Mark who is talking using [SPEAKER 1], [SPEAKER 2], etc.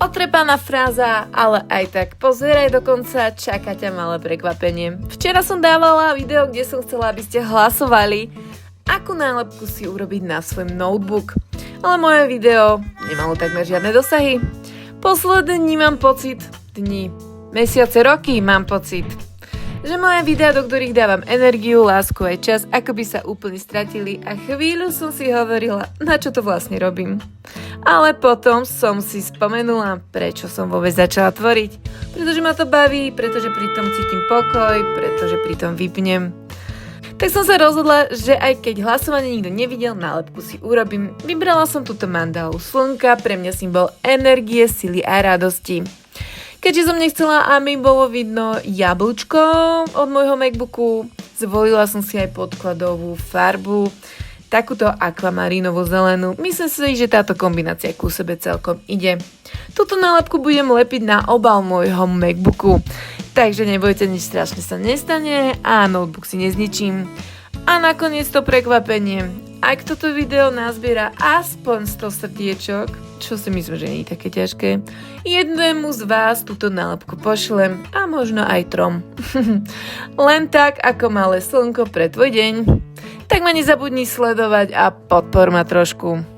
[SPEAKER 1] Otrepaná fráza, ale aj tak pozeraj do konca, čaká ťa malé prekvapenie. Včera som dávala video, kde som chcela, aby ste hlasovali, akú nálepku si urobiť na svoj notebook. Ale moje video nemalo takmer žiadne dosahy. Posledné dni mám pocit, mesiace, roky mám pocit, že moje videá, do ktorých dávam energiu, lásku aj čas, ako by sa úplne stratili a chvíľu som si hovorila, na čo to vlastne robím. Ale potom som si spomenula, prečo som vôbec začala tvoriť. Pretože ma to baví, pretože pritom cítim pokoj, pretože pritom vypnem. Tak som sa rozhodla, že aj keď hlasovanie nikto nevidel, nálepku si urobím. Vybrala som túto mandálu slnka, pre mňa symbol energie, sily a radosti. Keďže som nechcela, aby bolo vidno jablčko od môjho MacBooku, zvolila som si aj podkladovú farbu, takúto akvamarínovú zelenú. Myslím si, že táto kombinácia ku sebe celkom ide. Túto nálepku budem lepiť na obal môjho MacBooku, takže nebojte, nič strašne sa nestane a notebook si nezničím. A nakoniec to prekvapenie. Ak toto video nazbiera aspoň 100 srdiečok, čo si myslím, že nie je také ťažké, jednému z vás túto nálepku pošlem a možno aj 3. Len tak ako malé slnko pre tvoj deň. Tak ma nezabudni sledovať a podpor ma trošku.